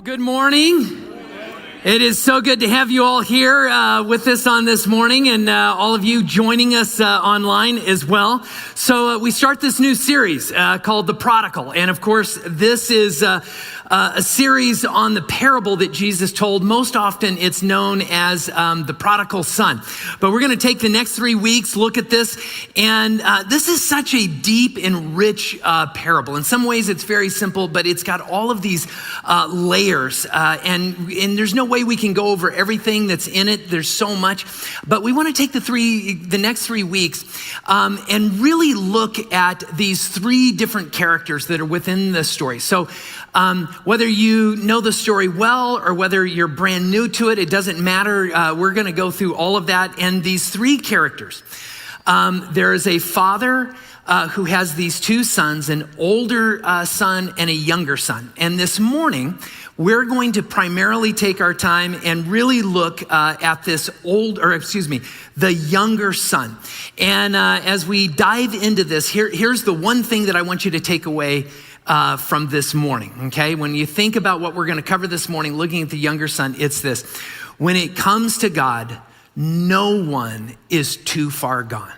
Well, good morning. It is so good to have you all here with us on this morning, and all of you joining us online as well. So we start this new series called The Prodigal. And of course, this is a series on the parable that Jesus told. Most often it's known as the prodigal son. But we're going to take the next 3 weeks, look at this. And this is such a deep and rich parable. In some ways it's very simple, but it's got all of these layers. And there's no way we can go over everything that's in it. There's so much. But we want to take the next 3 weeks and really look at these 3 different characters that are within the story. So whether you know the story well or whether you're brand new to it, it doesn't matter. We're going to go through all of that. And these 3 characters, there is a father who has these 2 sons, an older son and a younger son. And this morning, we're going to primarily take our time and really look at this the younger son. And as we dive into this, here's the one thing that I want you to take away from this morning, okay? When you think about what we're going to cover this morning, looking at the younger son, it's this. When it comes to God, no one is too far gone,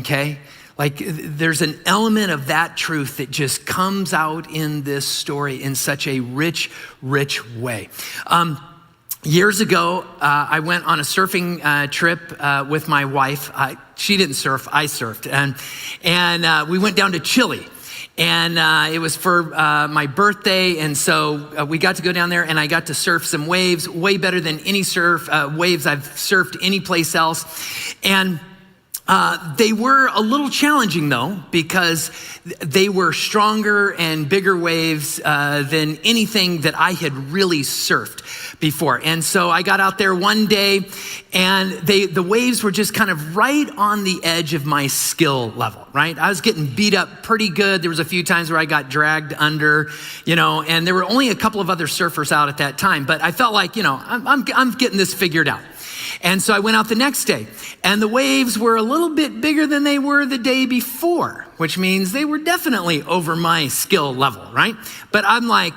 okay? Like there's an element of that truth that just comes out in this story in such a rich, rich way. Years ago, I went on a surfing trip with my wife. She didn't surf, I surfed. And we went down to Chile. And it was for my birthday, and so we got to go down there, and I got to surf some waves, way better than any waves I've surfed any place else. And they were a little challenging though, because they were stronger and bigger waves than anything that I had really surfed before. And so I got out there one day, and the waves were just kind of right on the edge of my skill level, right? I was getting beat up pretty good. There was a few times where I got dragged under, and there were only a couple of other surfers out at that time, but I felt like, I'm getting this figured out. And so I went out the next day, and the waves were a little bit bigger than they were the day before, which means they were definitely over my skill level, right? But I'm like,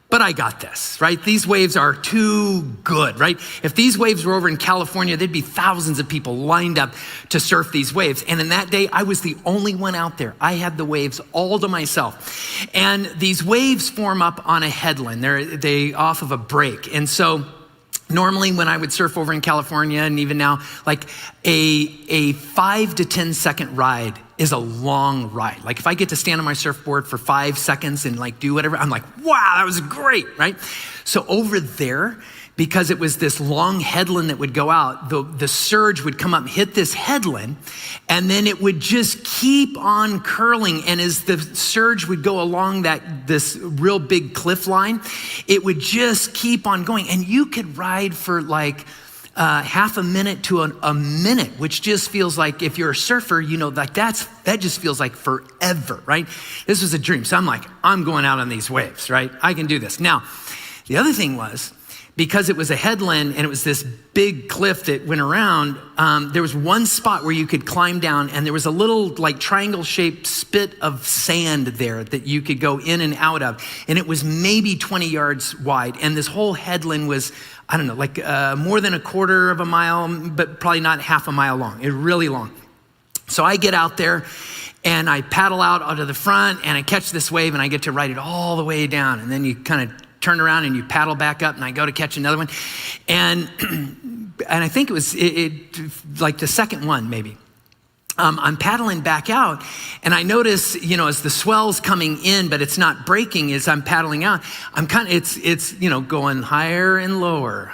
but I got this, right? These waves are too good, right? If these waves were over in California, there'd be thousands of people lined up to surf these waves. And in that day, I was the only one out there. I had the waves all to myself. And these waves form up on a headland. They off of a break. And so normally when I would surf over in California, and even now, like a 5 to 10 second ride is a long ride. Like if I get to stand on my surfboard for 5 seconds and like do whatever, I'm like, wow, that was great, right? So over there, because it was this long headland that would go out, the surge would come up, hit this headland, and then it would just keep on curling. And as the surge would go along this real big cliff line, it would just keep on going. And you could ride for like half a minute to a minute, which just feels like, if you're a surfer, like that just feels like forever, right? This was a dream. So I'm like, I'm going out on these waves, right? I can do this. Now, the other thing was, because it was a headland and it was this big cliff that went around, there was one spot where you could climb down, and there was a little like triangle-shaped spit of sand there that you could go in and out of. And it was maybe 20 yards wide. And this whole headland was, I don't know, like more than a quarter of a mile, but probably not half a mile long. It was really long. So I get out there, and I paddle out to the front, and I catch this wave, and I get to ride it all the way down. And then you kind of turn around and you paddle back up, and I go to catch another one. And I think it was like the second one maybe. I'm paddling back out, and I notice, as the swell's coming in, but it's not breaking as I'm paddling out, I'm kind of, it's going higher and lower.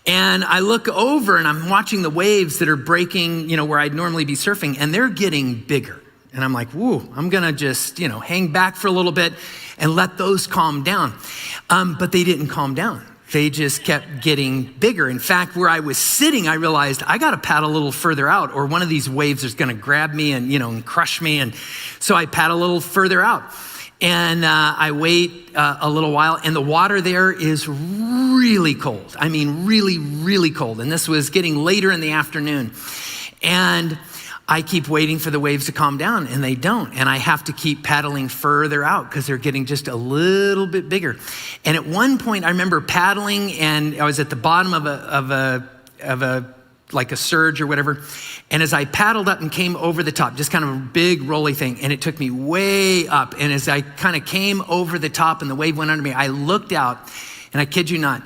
And I look over, and I'm watching the waves that are breaking, where I'd normally be surfing, and they're getting bigger. And I'm like, whoa, I'm gonna just, hang back for a little bit and let those calm down. But they didn't calm down. They just kept getting bigger. In fact, where I was sitting, I realized I got to paddle a little further out, or one of these waves is going to grab me and, and crush me. And so I paddle a little further out, and I wait a little while, and the water there is really cold. I mean, really, really cold. And this was getting later in the afternoon. And I keep waiting for the waves to calm down, and they don't. And I have to keep paddling further out because they're getting just a little bit bigger. And at one point, I remember paddling, and I was at the bottom of a like a surge or whatever. And as I paddled up and came over the top, just kind of a big rolly thing, and it took me way up. And as I kind of came over the top and the wave went under me, I looked out, and I kid you not,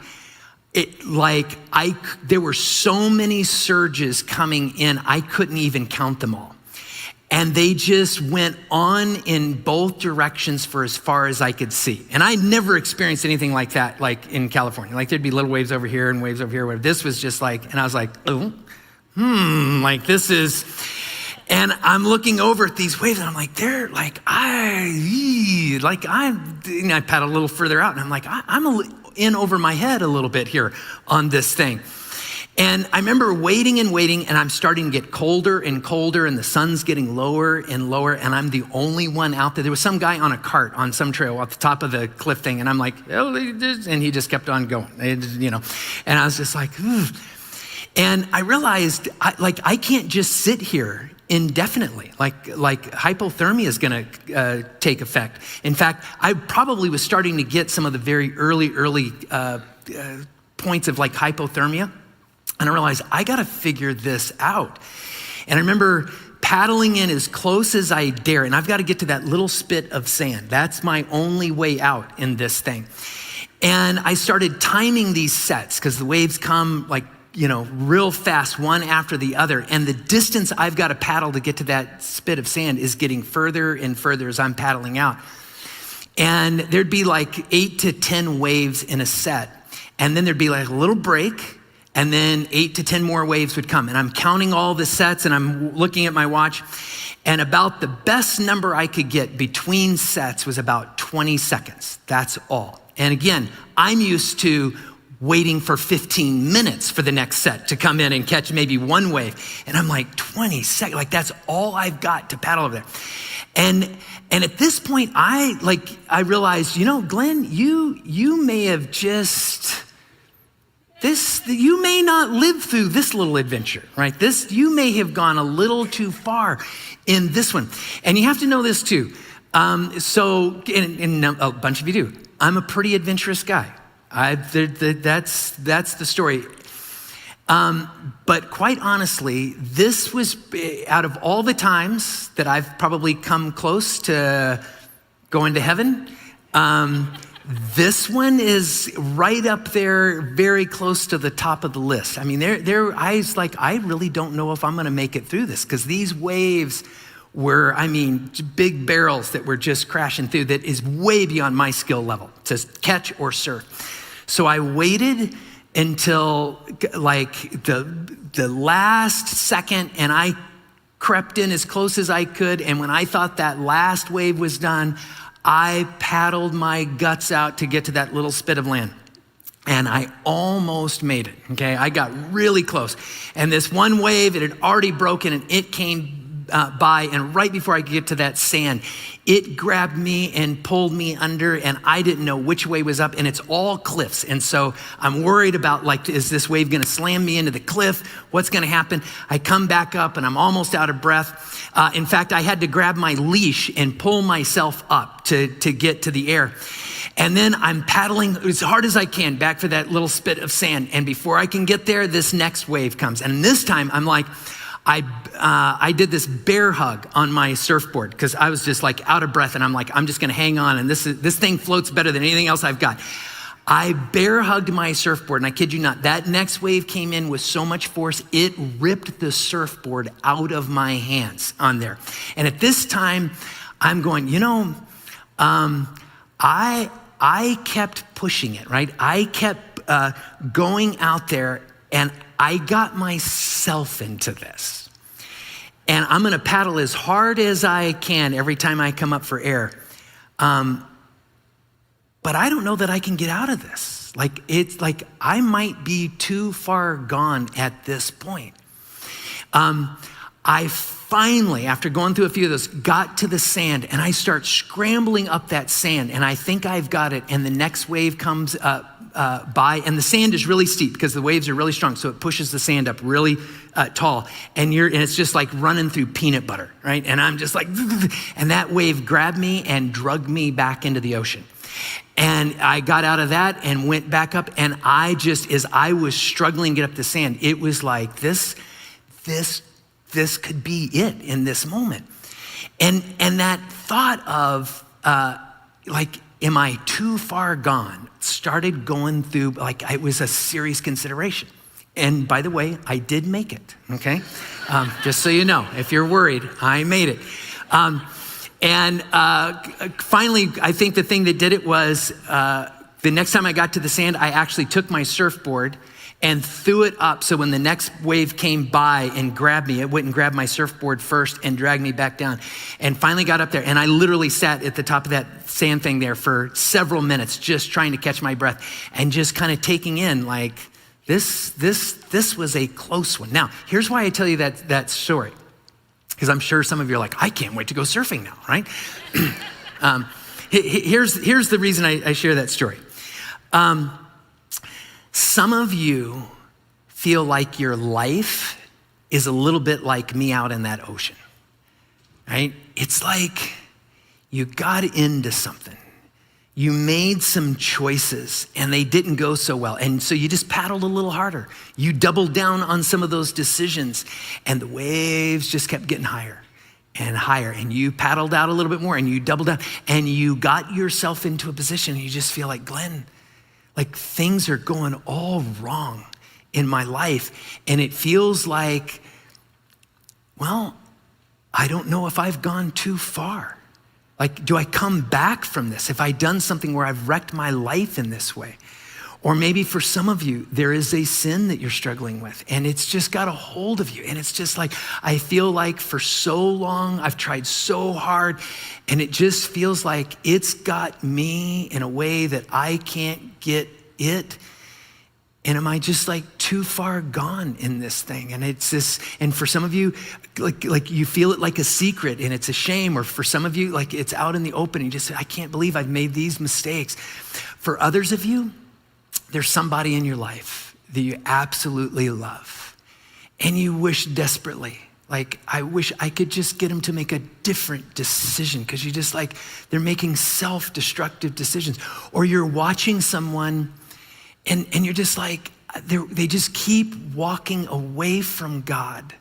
there were so many surges coming in, I couldn't even count them all. And they just went on in both directions for as far as I could see. And I never experienced anything like that, like in California. Like there'd be little waves over here and waves over here. Whatever. This was just like, and I was like, like this is, and I'm looking over at these waves and I'm like, they're like, I paddle a little further out and I'm like, I'm in over my head a little bit here on this thing. And I remember waiting and I'm starting to get colder and colder and the sun's getting lower and lower and I'm the only one out there. There was some guy on a cart on some trail at the top of the cliff thing and I'm like, oh, and he just kept on going, and I was just like, and I realized I can't just sit here indefinitely, like hypothermia is gonna take effect. In fact, I probably was starting to get some of the very early points of like hypothermia. And I realized I gotta figure this out. And I remember paddling in as close as I dare, and I've gotta get to that little spit of sand. That's my only way out in this thing. And I started timing these sets because the waves come real fast, one after the other. And the distance I've got to paddle to get to that spit of sand is getting further and further as I'm paddling out. And there'd be like 8 to 10 waves in a set. And then there'd be like a little break. And then 8 to 10 more waves would come. And I'm counting all the sets and I'm looking at my watch. And about the best number I could get between sets was about 20 seconds. That's all. And again, I'm used to waiting for 15 minutes for the next set to come in and catch maybe one wave. And I'm like, 20 seconds, like that's all I've got to paddle over there. And at this point, I realized, Glenn, you may have you may not live through this little adventure, right? You may have gone a little too far in this one. And you have to know this too. And a bunch of you do. I'm a pretty adventurous guy. That's the story. But quite honestly, this was out of all the times that I've probably come close to going to heaven. This one is right up there, very close to the top of the list. I mean, I really don't know if I'm going to make it through this because these waves were, big barrels that were just crashing through that is way beyond my skill level to catch or surf. So I waited until like the last second and I crept in as close as I could. And when I thought that last wave was done, I paddled my guts out to get to that little spit of land. And I almost made it, okay? I got really close. And this one wave, it had already broken and it came by, and right before I could get to that sand, it grabbed me and pulled me under, and I didn't know which way was up, and it's all cliffs. And so I'm worried about is this wave gonna slam me into the cliff? What's gonna happen? I come back up and I'm almost out of breath. In fact, I had to grab my leash and pull myself up to get to the air. And then I'm paddling as hard as I can back for that little spit of sand. And before I can get there, this next wave comes. And this time I'm like, I did this bear hug on my surfboard because I was just like out of breath and I'm like, I'm just gonna hang on and this thing floats better than anything else I've got. I bear hugged my surfboard and I kid you not, that next wave came in with so much force, it ripped the surfboard out of my hands on there. And at this time, I'm going, I kept pushing it, right? I kept going out there and I got myself into this. And I'm gonna paddle as hard as I can every time I come up for air. But I don't know that I can get out of this. It's like I might be too far gone at this point. I finally, after going through a few of those, got to the sand and I start scrambling up that sand and I think I've got it, and the next wave comes by, and the sand is really steep because the waves are really strong, so it pushes the sand up really tall, and it's just like running through peanut butter, right? And I'm just like, and that wave grabbed me and dragged me back into the ocean. And I got out of that and went back up, and as I was struggling to get up the sand, it was like this could be it in this moment. And that thought of am I too far gone, started going through, it was a serious consideration. And by the way, I did make it, okay? Just so you know, if you're worried, I made it. Finally, I think the thing that did it was the next time I got to the sand, I actually took my surfboard and threw it up so when the next wave came by and grabbed me, it went and grabbed my surfboard first and dragged me back down. And finally got up there, and I literally sat at the top of that sand thing there for several minutes just trying to catch my breath and just kind of taking in this was a close one. Now, here's why I tell you that story. Because I'm sure some of you are like, I can't wait to go surfing now, right? Here's the reason I share that story. Some of you feel like your life is a little bit like me out in that ocean, right? It's like you got into something. You made some choices and they didn't go so well. And so you just paddled a little harder. You doubled down on some of those decisions and the waves just kept getting higher and higher. And you paddled out a little bit more and you doubled down and you got yourself into a position and you just feel like, Glenn, things are going all wrong in my life. And it feels like, well, I don't know if I've gone too far. Do I come back from this? Have I done something where I've wrecked my life in this way? Or maybe for some of you, there is a sin that you're struggling with and it's just got a hold of you. And it's just like, I feel like for so long, I've tried so hard and it just feels like it's got me in a way that I can't get it. And am I just too far gone in this thing? And it's this, and for some of you, you feel it like a secret and it's a shame. Or for some of you, it's out in the open and you just say, I can't believe I've made these mistakes. For others of you, there's somebody in your life that you absolutely love and you wish desperately, I wish I could just get them to make a different decision because you just they're making self-destructive decisions. Or you're watching someone and you're just they just keep walking away from God.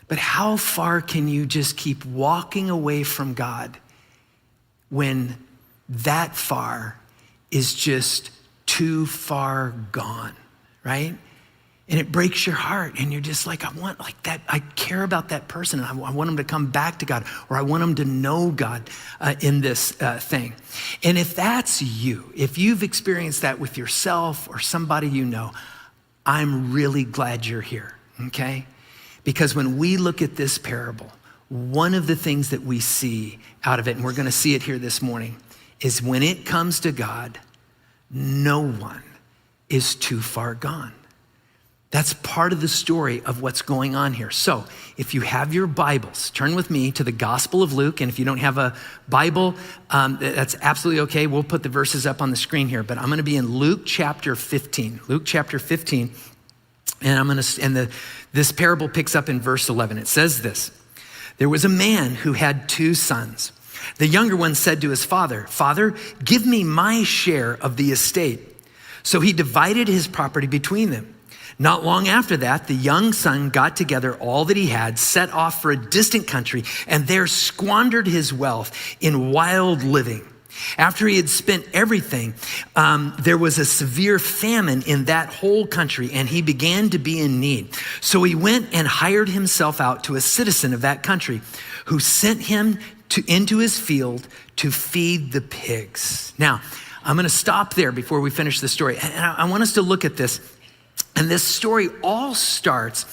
But how far can you just keep walking away from God when that far is just too far gone, right? And it breaks your heart and you're just I want that, I care about that person and I want them to come back to God or I want them to know God in this thing. And if that's you, if you've experienced that with yourself or somebody you know, I'm really glad you're here, okay? Because when we look at this parable, one of the things that we see out of it, and we're gonna see it here this morning, is when it comes to God, no one is too far gone. That's part of the story of what's going on here. So if you have your Bibles, turn with me to the Gospel of Luke. And if you don't have a Bible, that's absolutely okay. We'll put the verses up on the screen here, but I'm gonna be in Luke chapter 15. Luke chapter 15, and this parable picks up in verse 11. It says this: there was a man who had two sons. The younger one said to his father, "Father, give me my share of the estate." So he divided his property between them. Not long after that, the young son got together all that he had, set off for a distant country, and there squandered his wealth in wild living. After he had spent everything, there was a severe famine in that whole country, and he began to be in need. So he went and hired himself out to a citizen of that country, who sent him into his field to feed the pigs. Now, I'm gonna stop there before we finish the story. And I want us to look at this. And this story all starts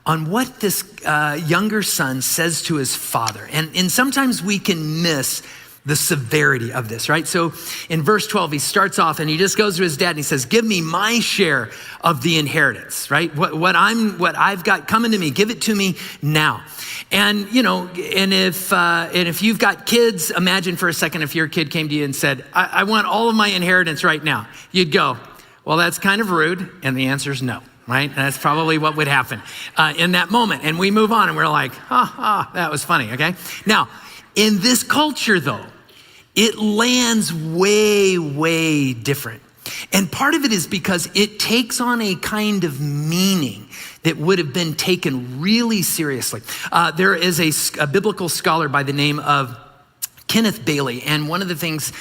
on what this younger son says to his father. And sometimes we can miss the severity of this, right? So in verse 12, he starts off and he just goes to his dad and he says, "Give me my share of the inheritance," right? What I've got coming to me, give it to me now. And if you've got kids, imagine for a second if your kid came to you and said, I want all of my inheritance right now. You'd go, well, that's kind of rude. And the answer is no, right? And that's probably what would happen in that moment. And we move on and we're like, that was funny, okay? Now, in this culture though, it lands way, way different. And part of it is because it takes on a kind of meaning that would have been taken really seriously. There is a biblical scholar by the name of Kenneth Bailey, and one of the things,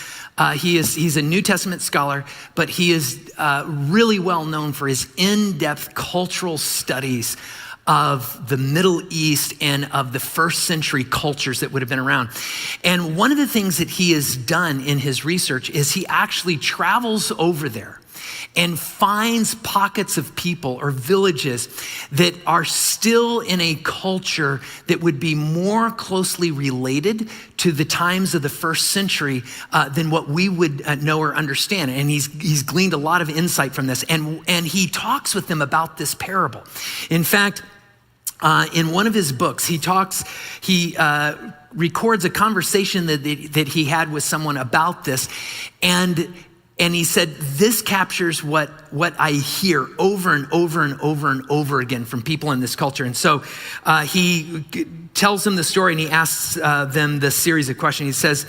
he's a New Testament scholar, but he is really well known for his in-depth cultural studies of the Middle East and of the first century cultures that would have been around. And one of the things that he has done in his research is he actually travels over there and finds pockets of people or villages that are still in a culture that would be more closely related to the times of the first century than what we would know or understand. And he's gleaned a lot of insight from this. And he talks with them about this parable. In fact, in one of his books, he records a conversation that he had with someone about this. And he said, this captures what I hear over and over and over and over again from people in this culture. And so he tells them the story and he asks them this series of questions. He says,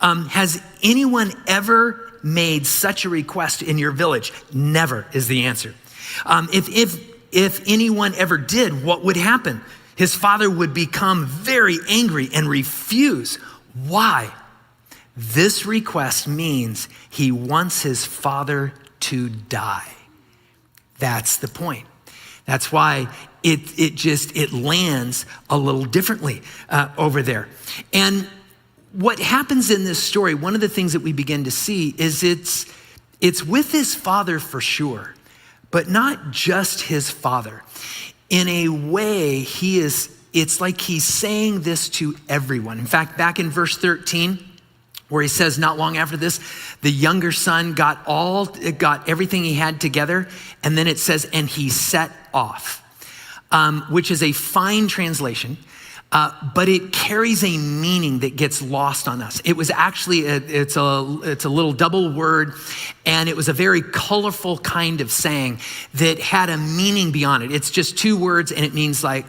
has anyone ever made such a request in your village? Never is the answer. If anyone ever did, what would happen? His father would become very angry and refuse. Why? This request means he wants his father to die. That's the point. That's why it lands a little differently over there. And what happens in this story, one of the things that we begin to see is it's with his father for sure, but not just his father. In a way, it's like he's saying this to everyone. In fact, back in verse 13, where he says, not long after this, the younger son got everything he had together. And then it says, and he set off, which is a fine translation. But it carries a meaning that gets lost on us. It was actually, it's a little double word, and it was a very colorful kind of saying that had a meaning beyond it. It's just two words, and it means like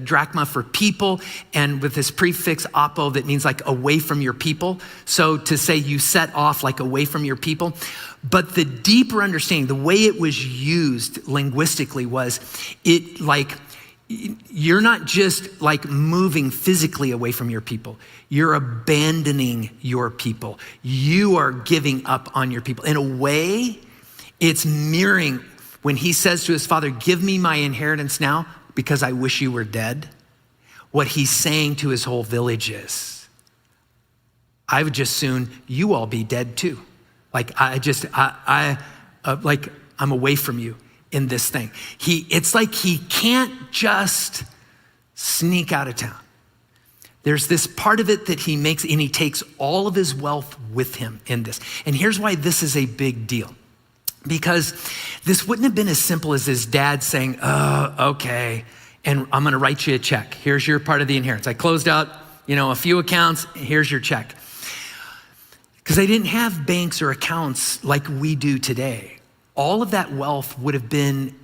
drachma for people, and with this prefix apo that means like away from your people. So to say you set off like away from your people. But the deeper understanding, the way it was used linguistically was it like, you're not just like moving physically away from your people. You're abandoning your people. You are giving up on your people. In a way, it's mirroring when he says to his father, give me my inheritance now because I wish you were dead. What he's saying to his whole village is, I would just soon you all be dead too. Like I'm away from you in this thing. It's like he can't just sneak out of town. There's this part of it that he makes, and he takes all of his wealth with him in this. And here's why this is a big deal. Because this wouldn't have been as simple as his dad saying, oh, okay, and I'm gonna write you a check. Here's your part of the inheritance. I closed out, a few accounts, here's your check. Because they didn't have banks or accounts like we do today. All of that wealth would have been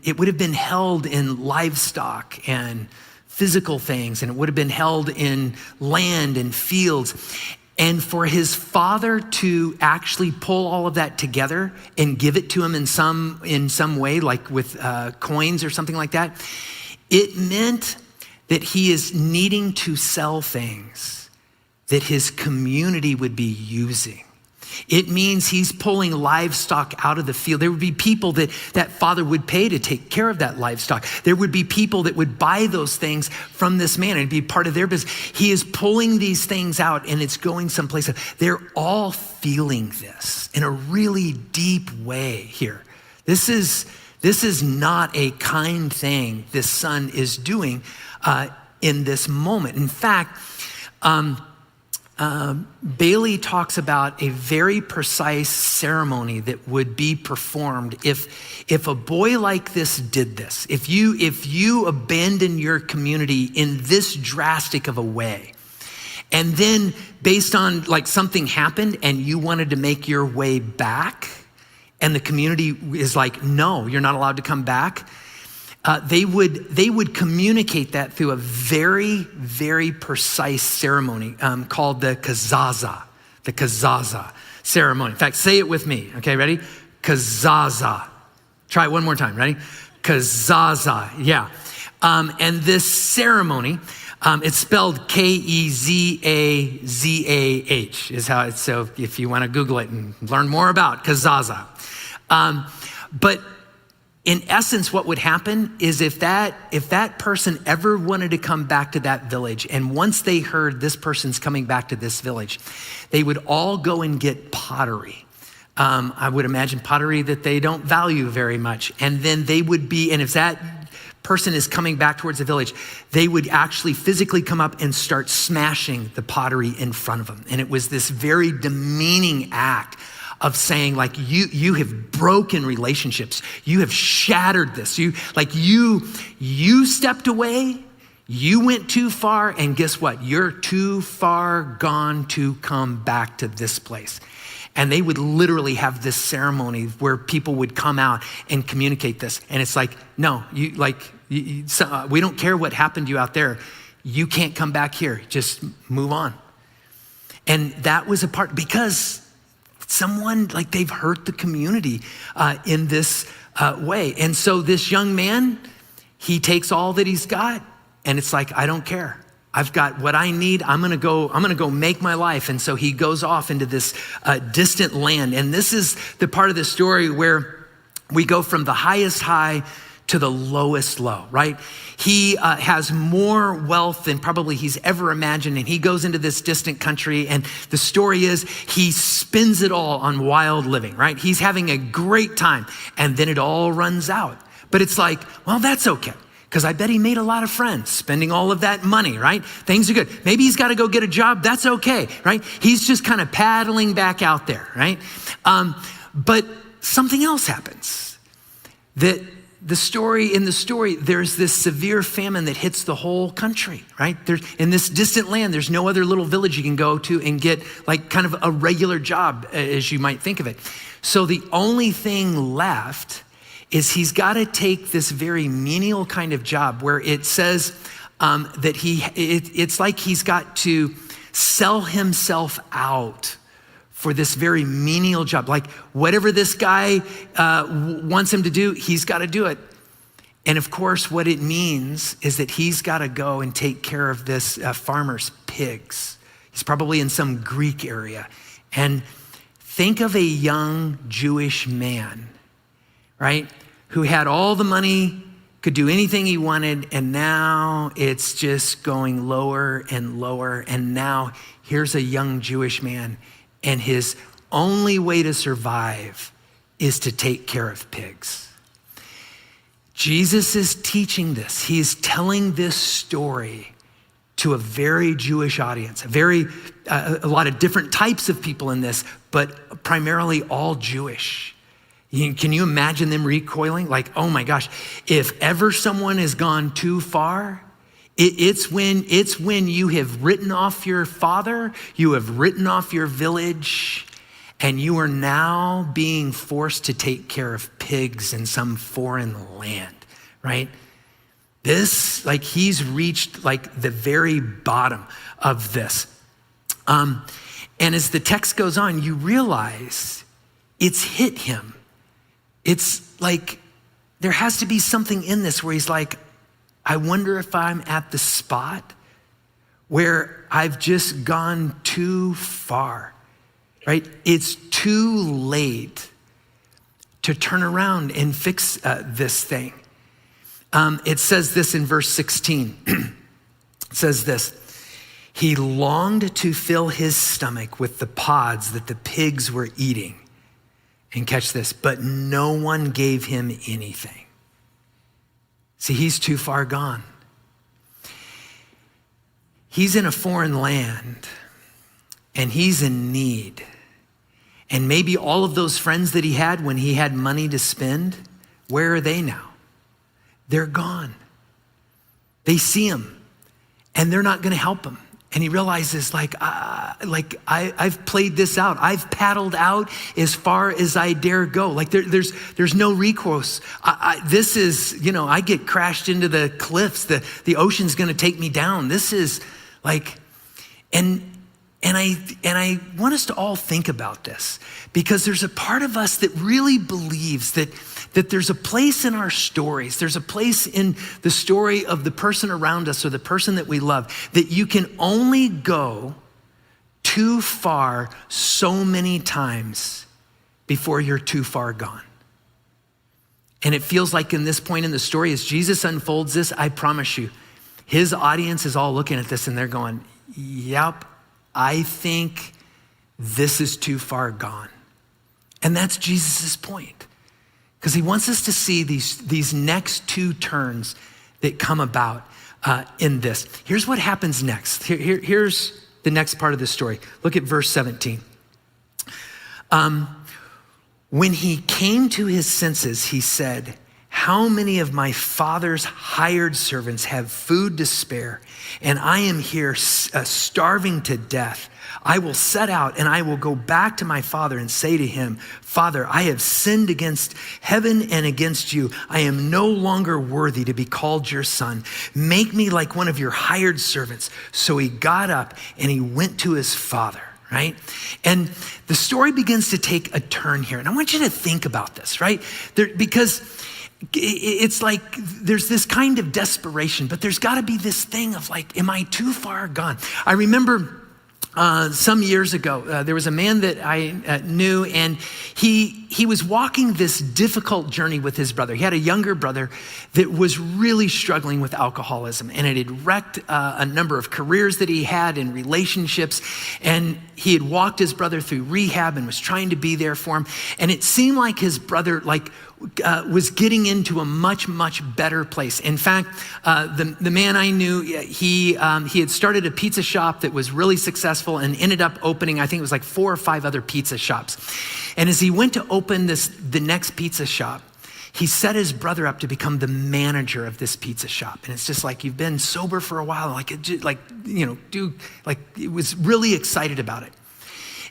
held in livestock and physical things, and it would have been held in land and fields. And for his father to actually pull all of that together and give it to him in some way, like with coins or something like that, it meant that he is needing to sell things that his community would be using. It means he's pulling livestock out of the field. There would be people that father would pay to take care of that livestock. There would be people that would buy those things from this man. It'd be part of their business. He is pulling these things out and it's going someplace. They're all feeling this in a really deep way here. This is not a kind thing this son is doing in this moment. In fact, Bailey talks about a very precise ceremony that would be performed if a boy like this did this. If you abandon your community in this drastic of a way, and then based on like something happened and you wanted to make your way back and the community is like, no, you're not allowed to come back, they would communicate that through a very, very precise ceremony called the kazaza ceremony. In fact, say it with me. Okay, ready? Kazaza. Try it one more time. Ready? Kazaza. Yeah. And this ceremony, it's spelled K-E-Z-A-Z-A-H is how it's, so if you want to Google it and learn more about kazaza. But in essence, what would happen is if that person ever wanted to come back to that village, and once they heard this person's coming back to this village, they would all go and get pottery. I would imagine pottery that they don't value very much. And then they would be, and if that person is coming back towards the village, they would actually physically come up and start smashing the pottery in front of them. And it was this very demeaning act of saying, like, you have broken relationships. You have shattered this. You stepped away, you went too far, and guess what? You're too far gone to come back to this place. And they would literally have this ceremony where people would come out and communicate this. And it's like, no, we don't care what happened to you out there. You can't come back here. Just move on. And that was a part, because someone, like, they've hurt the community in this way. And so this young man, he takes all that he's got, and it's like, I don't care. I've got what I need. I'm gonna go make my life. And so he goes off into this distant land. And this is the part of the story where we go from the highest high to the lowest low, right? He has more wealth than probably he's ever imagined, and he goes into this distant country, and the story is he spends it all on wild living, right? He's having a great time, and then it all runs out. But it's like, well, that's okay, because I bet he made a lot of friends spending all of that money, right? Things are good. Maybe he's got to go get a job. That's okay, right? He's just kind of paddling back out there, right? But something else happens. In the story, there's this severe famine that hits the whole country, right? In this distant land, there's no other little village you can go to and get like kind of a regular job, as you might think of it. So the only thing left is he's got to take this very menial kind of job where it says that it's like he's got to sell himself out for this very menial job. Like whatever this guy wants him to do, he's got to do it. And of course, what it means is that he's got to go and take care of this farmer's pigs. He's probably in some Greek area. And think of a young Jewish man, right? Who had all the money, could do anything he wanted, and now it's just going lower and lower. And now here's a young Jewish man, and his only way to survive is to take care of pigs. Jesus is teaching this. He's telling this story to a very Jewish audience, a lot of different types of people in this, but primarily all Jewish. Can you imagine them recoiling? Like, oh my gosh, if ever someone has gone too far, it's when you have written off your father, you have written off your village, and you are now being forced to take care of pigs in some foreign land, right? This, like, he's reached like the very bottom of this. And as the text goes on, you realize it's hit him. It's like, there has to be something in this where he's like, I wonder if I'm at the spot where I've just gone too far, right? It's too late to turn around and fix this thing. It says this in verse 16. It says this, he longed to fill his stomach with the pods that the pigs were eating. And catch this, but no one gave him anything. See, he's too far gone. He's in a foreign land and he's in need. And maybe all of those friends that he had when he had money to spend, where are they now? They're gone. They see him and they're not going to help him. And he realizes I've played this out. I've paddled out as far as I dare go. Like there's no recourse. This is, I get crashed into the cliffs. The ocean's going to take me down. This is like, and I want us to all think about this, because there's a part of us that really believes that there's a place in our stories, there's a place in the story of the person around us or the person that we love, that you can only go too far so many times before you're too far gone. And it feels like in this point in the story, as Jesus unfolds this, I promise you, his audience is all looking at this and they're going, yep, I think this is too far gone. And that's Jesus's point. Because he wants us to see these next two turns that come about in this. Here's what happens next. Here's the next part of the story. Look at verse 17. When he came to his senses, he said, "How many of my father's hired servants have food to spare, and I am here starving to death? I will set out and I will go back to my father and say to him, 'Father, I have sinned against heaven and against you. I am no longer worthy to be called your son. Make me like one of your hired servants.' So he got up and he went to his father." Right? And the story begins to take a turn here. And I want you to think about this, right? Because it's like there's this kind of desperation, but there's got to be this thing of like, am I too far gone? I remember some years ago, there was a man that I knew, and he was walking this difficult journey with his brother. He had a younger brother that was really struggling with alcoholism, and it had wrecked a number of careers that he had and relationships. And he had walked his brother through rehab and was trying to be there for him. And it seemed like his brother was getting into a much, much better place. In fact, the man I knew, he had started a pizza shop that was really successful and ended up opening, I think it was like 4 or 5 other pizza shops. And as he went to open the next pizza shop, he set his brother up to become the manager of this pizza shop. And it's just like, you've been sober for a while, it was really excited about it.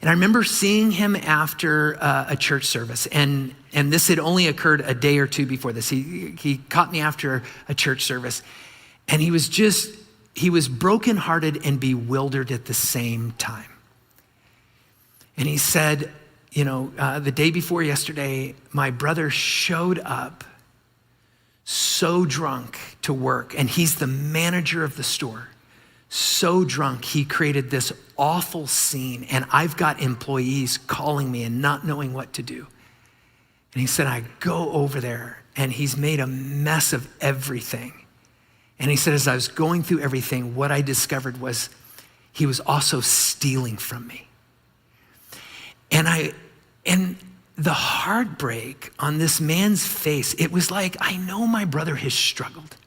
And I remember seeing him after a church service, and this had only occurred a day or two before this. He caught me after a church service, and he was brokenhearted and bewildered at the same time. And he said, the day before yesterday, my brother showed up so drunk to work, and he's the manager of the store. So drunk, he created this awful scene, and I've got employees calling me and not knowing what to do. And he said, I go over there, and he's made a mess of everything. And he said, as I was going through everything, what I discovered was he was also stealing from me. And the heartbreak on this man's face, it was like, I know my brother has struggled.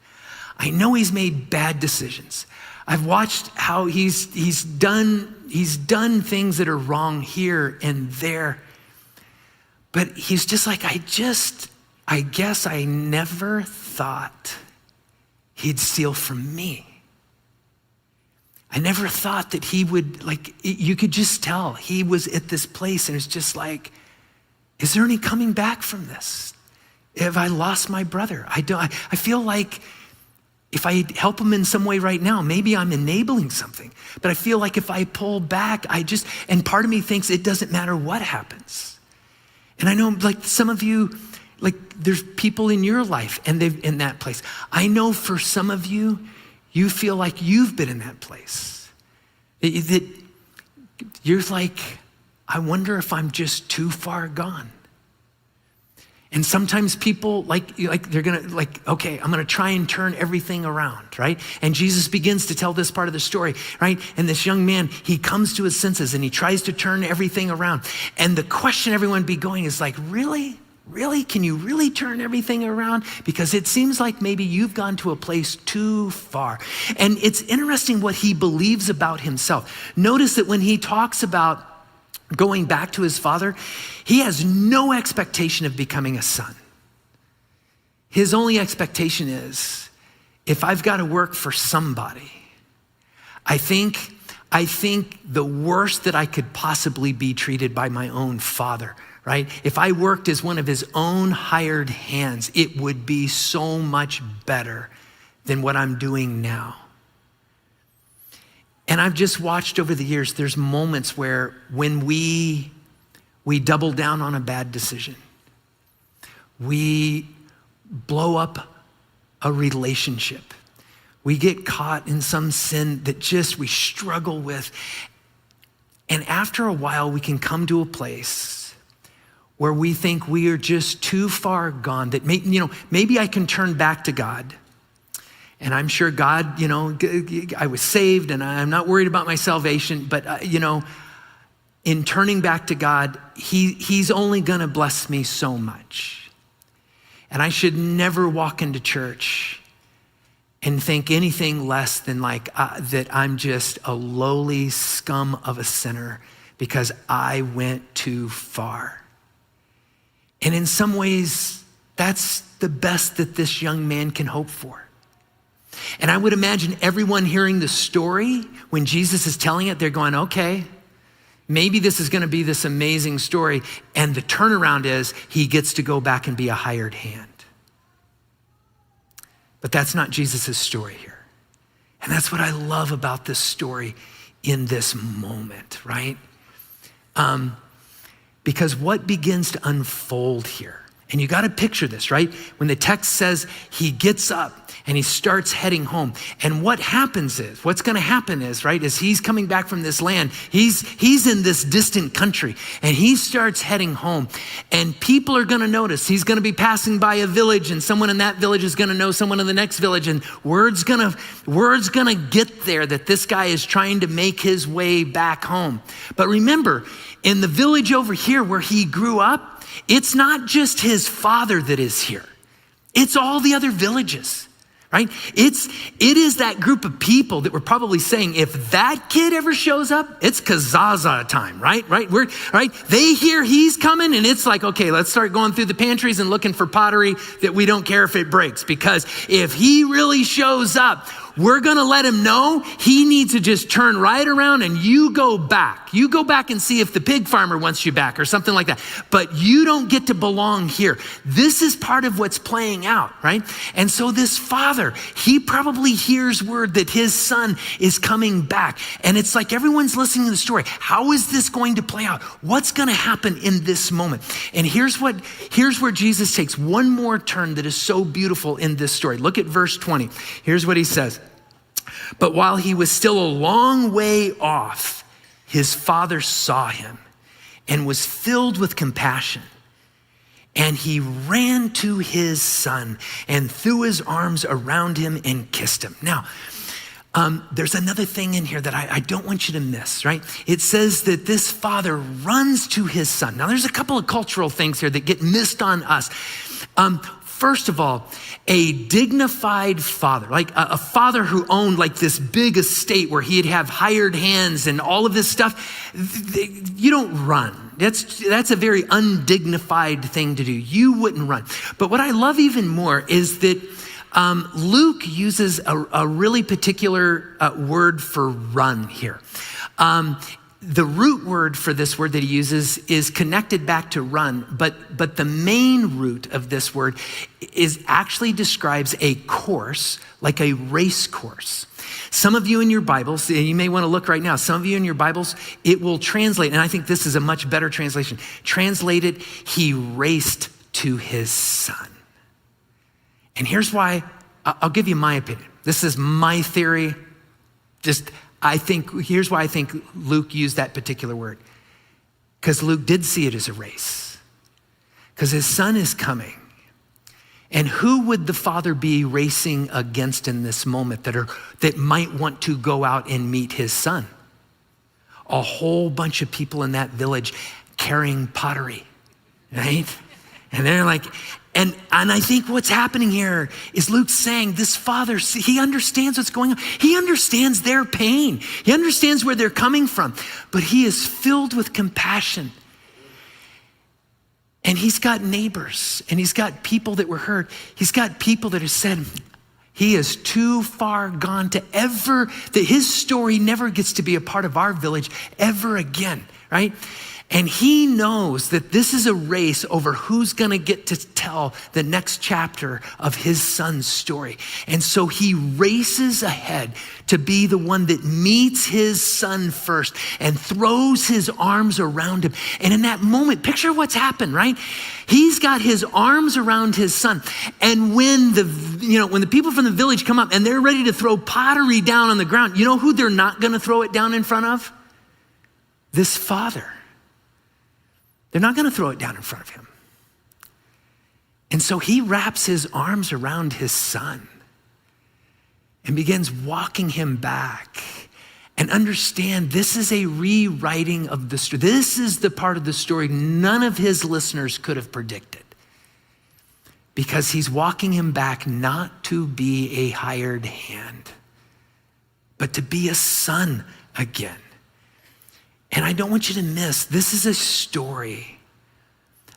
I know he's made bad decisions. I've watched how he's done things that are wrong here and there. But he's just like, I guess I never thought he'd steal from me. I never thought that he would, you could just tell he was at this place, and it's just like, is there any coming back from this? Have I lost my brother? I feel like if I help him in some way right now, maybe I'm enabling something. But I feel like if I pull back, and part of me thinks it doesn't matter what happens. And I know some of you, there's people in your life and they've in that place. I know for some of you, you feel like you've been in that place. That you're like, I wonder if I'm just too far gone. And sometimes people they're gonna okay, I'm gonna try and turn everything around, right? And Jesus begins to tell this part of the story, right? And this young man, he comes to his senses and he tries to turn everything around. And the question everyone be going is like, really? Really? Can you really turn everything around? Because it seems like maybe you've gone to a place too far. And it's interesting what he believes about himself. Notice that when he talks about going back to his father, he has no expectation of becoming a son. His only expectation is, if I've got to work for somebody, I think I think the worst that I could possibly be treated by my own father, right? If I worked as one of his own hired hands, it would be so much better than what I'm doing now. And I've just watched over the years, there's moments where when we double down on a bad decision, we blow up a relationship, we get caught in some sin that we struggle with. And after a while, we can come to a place where we think we are just too far gone, that maybe I can turn back to God. And I'm sure God, I was saved and I'm not worried about my salvation, but in turning back to God, he's only gonna bless me so much. And I should never walk into church and think anything less than that I'm just a lowly scum of a sinner because I went too far. And in some ways, that's the best that this young man can hope for. And I would imagine everyone hearing the story, when Jesus is telling it, they're going, okay, maybe this is gonna be this amazing story. And the turnaround is he gets to go back and be a hired hand. But that's not Jesus' story here. And that's what I love about this story in this moment, right? Because what begins to unfold here, and you gotta picture this, right? When the text says he gets up and he starts heading home. And what's gonna happen is, right, as he's coming back from this land, he's in this distant country and he starts heading home. And people are gonna notice, he's gonna be passing by a village and someone in that village is gonna know someone in the next village, and word's gonna get there that this guy is trying to make his way back home. But remember, in the village over here where he grew up, it's not just his father that is here. It's all the other villages. Right? It is that group of people that were probably saying, if that kid ever shows up, it's kazaza time, right? Right? They hear he's coming and it's like, okay, let's start going through the pantries and looking for pottery that we don't care if it breaks, because if he really shows up, we're gonna let him know he needs to just turn right around and you go back. You go back and see if the pig farmer wants you back or something like that. But you don't get to belong here. This is part of what's playing out, right? And so this father, he probably hears word that his son is coming back. And it's like everyone's listening to the story. How is this going to play out? What's gonna happen in this moment? And here's where Jesus takes one more turn that is so beautiful in this story. Look at verse 20. Here's what he says. But while he was still a long way off, his father saw him and was filled with compassion. And he ran to his son and threw his arms around him and kissed him. Now, there's another thing in here that I don't want you to miss, right? It says that this father runs to his son. Now, there's a couple of cultural things here that get missed on us. First of all, a dignified father, like a father who owned like this big estate where he'd have hired hands and all of this stuff, you don't run. That's a very undignified thing to do. You wouldn't run. But what I love even more is that Luke uses a really particular word for run here. The root word for this word that he uses is connected back to run, but the main root of this word actually describes a course, like a race course. Some of you in your Bibles, you may want to look right now, some of you in your Bibles, it will translate, and I think this is a much better translation. Translated, he raced to his son. And here's why, I'll give you my opinion. This is my theory, here's why I think Luke used that particular word. Because Luke did see it as a race. Because his son is coming. And who would the father be racing against in this moment that might want to go out and meet his son? A whole bunch of people in that village carrying pottery, right? And they're like, and I think what's happening here is Luke's saying this father, he understands what's going on. He understands their pain. He understands where they're coming from, but he is filled with compassion. And he's got neighbors and he's got people that were hurt. He's got people that have said, He is too far gone to that his story never gets to be a part of our village ever again, right? And he knows that this is a race over who's gonna get to tell the next chapter of his son's story. And so he races ahead to be the one that meets his son first and throws his arms around him. And in that moment, picture what's happened, right? He's got his arms around his son. And when the people from the village come up and they're ready to throw pottery down on the ground, you know who they're not gonna throw it down in front of? This father. They're not gonna throw it down in front of him. And so he wraps his arms around his son and begins walking him back. And understand, this is a rewriting of the story. This is the part of the story none of his listeners could have predicted. Because he's walking him back not to be a hired hand, but to be a son again. And I don't want you to miss, this is a story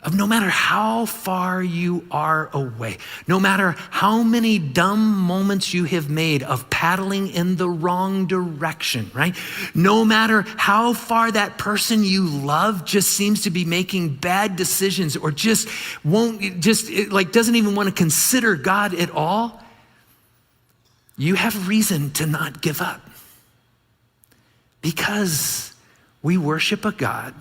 of no matter how far you are away, no matter how many dumb moments you have made of paddling in the wrong direction, right? No matter how far that person you love just seems to be making bad decisions or doesn't even want to consider God at all, you have reason to not give up. Because we worship a God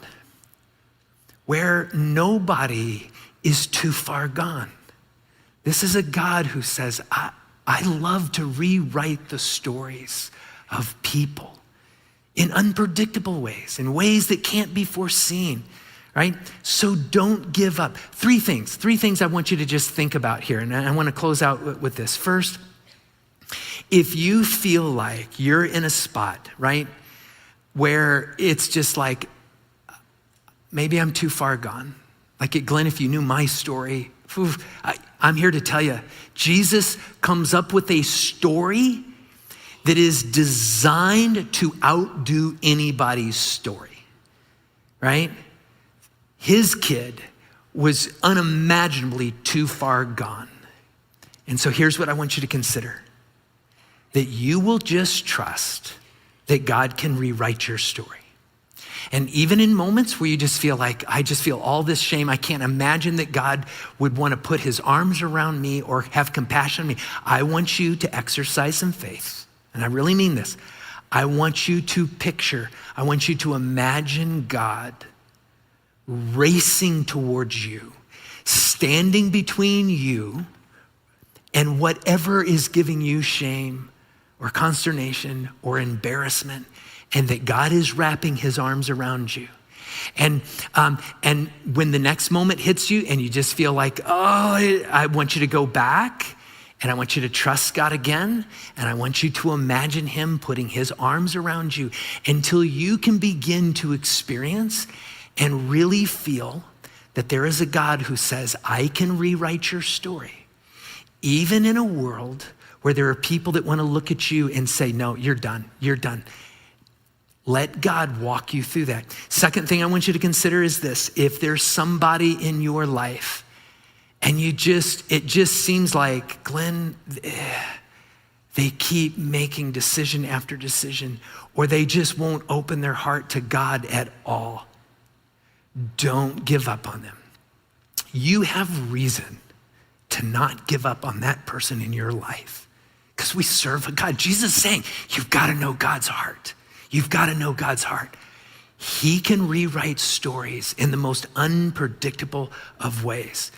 where nobody is too far gone. This is a God who says, I love to rewrite the stories of people in unpredictable ways, in ways that can't be foreseen, right? So don't give up. Three things I want you to just think about here. And I want to close out with this. First, if you feel like you're in a spot, right, where it's just like, maybe I'm too far gone. Like Glenn, if you knew my story, I'm here to tell you, Jesus comes up with a story that is designed to outdo anybody's story, right? His kid was unimaginably too far gone. And so here's what I want you to consider, that you will just trust that God can rewrite your story. And even in moments where you just feel like, I just feel all this shame, I can't imagine that God would want to put his arms around me or have compassion on me. I want you to exercise some faith. And I really mean this. I want you to imagine God racing towards you, standing between you and whatever is giving you shame or consternation or embarrassment, and that God is wrapping his arms around you. And when the next moment hits you and you just feel like, I want you to go back and I want you to trust God again. And I want you to imagine him putting his arms around you until you can begin to experience and really feel that there is a God who says, I can rewrite your story, even in a world where there are people that want to look at you and say, no, you're done. Let God walk you through that. Second thing I want you to consider is this. If there's somebody in your life and it just seems like, Glenn, they keep making decision after decision, or they just won't open their heart to God at all, don't give up on them. You have reason to not give up on that person in your life, because we serve a God. Jesus is saying, you've got to know God's heart. You've got to know God's heart. He can rewrite stories in the most unpredictable of ways.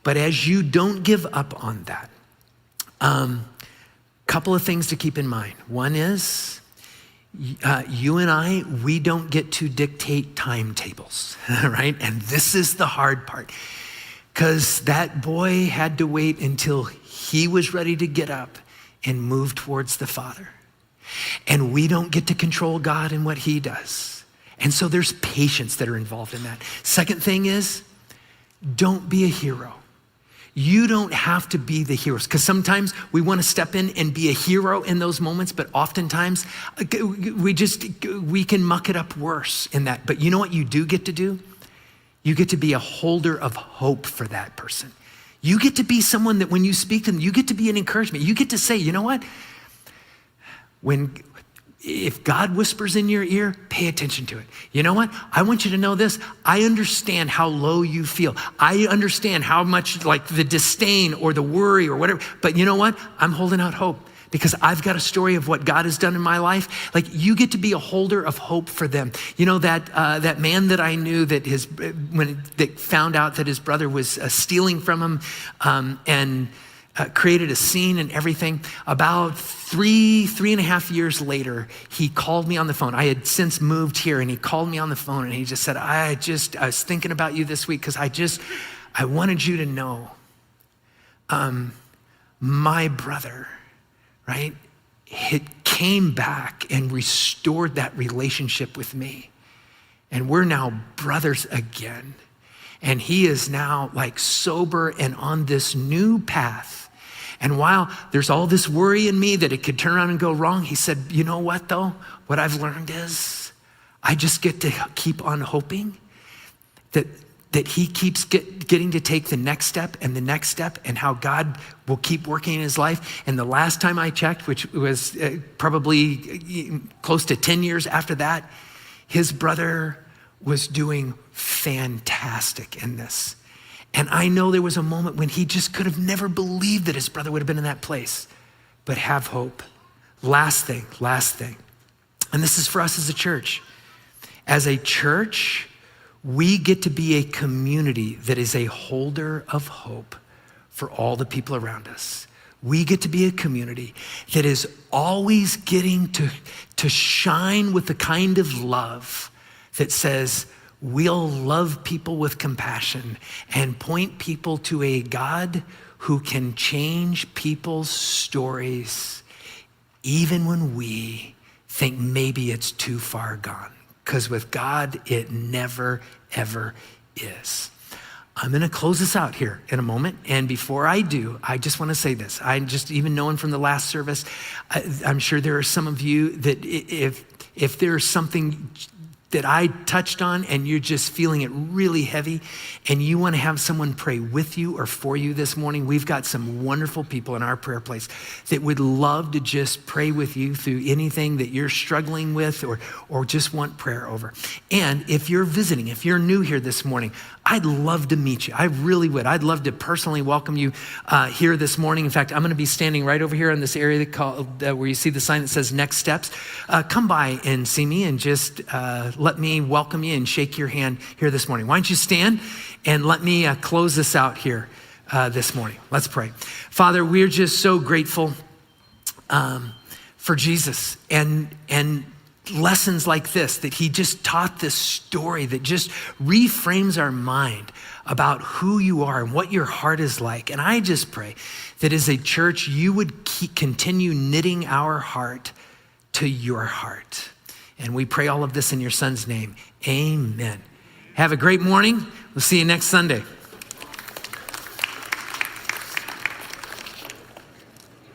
But as you don't give up on that, couple of things to keep in mind. One is, you and I, we don't get to dictate timetables, right? And this is the hard part, because that boy had to wait until he was ready to get up and move towards the Father. And we don't get to control God and what he does. And so there's patience that are involved in that. Second thing is, don't be a hero. You don't have to be the heroes, because sometimes we want to step in and be a hero in those moments, but oftentimes we can muck it up worse in that. But you know what you do get to do? You get to be a holder of hope for that person. You get to be someone that when you speak to them, you get to be an encouragement. You get to say, you know what? If God whispers in your ear, pay attention to it. You know what? I want you to know this. I understand how low you feel. I understand how much like the disdain or the worry or whatever. But you know what? I'm holding out hope because I've got a story of what God has done in my life. Like you get to be a holder of hope for them. You know, that man that I knew that that found out that his brother was stealing from him and created a scene and everything. About three and a half years later, he called me on the phone. I had since moved here and he called me on the phone and he just said, I was thinking about you this week because I wanted you to know my brother, right? It came back and restored that relationship with me. And we're now brothers again. And he is now like sober and on this new path. And while there's all this worry in me that it could turn around and go wrong, he said, you know what though? What I've learned is I just get to keep on hoping that he keeps getting to take the next step and the next step and how God will keep working in his life. And the last time I checked, which was probably close to 10 years after that, his brother was doing fantastic in this. And I know there was a moment when he just could have never believed that his brother would have been in that place. But have hope. Last thing. And this is for us as a church. As a church, we get to be a community that is a holder of hope for all the people around us. We get to be a community that is always getting to shine with the kind of love that says, we'll love people with compassion and point people to a God who can change people's stories even when we think maybe it's too far gone. Because with God, it never, ever is. I'm gonna close this out here in a moment. And before I do, I just wanna say this. Even knowing from the last service, I'm sure there are some of you that if there's something that I touched on and you're just feeling it really heavy and you want to have someone pray with you or for you this morning, we've got some wonderful people in our prayer place that would love to just pray with you through anything that you're struggling with or just want prayer over. And if you're visiting, if you're new here this morning, I'd love to meet you. I really would. I'd love to personally welcome you here this morning. In fact, I'm going to be standing right over here in this area where you see the sign that says Next Steps. Come by and see me and just let me welcome you and shake your hand here this morning. Why don't you stand and let me close this out here this morning. Let's pray. Father, we're just so grateful for Jesus and lessons like this, that he just taught this story that just reframes our mind about who you are and what your heart is like. And I just pray that as a church, you would continue knitting our heart to your heart. And we pray all of this in your son's name. Amen. Have a great morning. We'll see you next Sunday.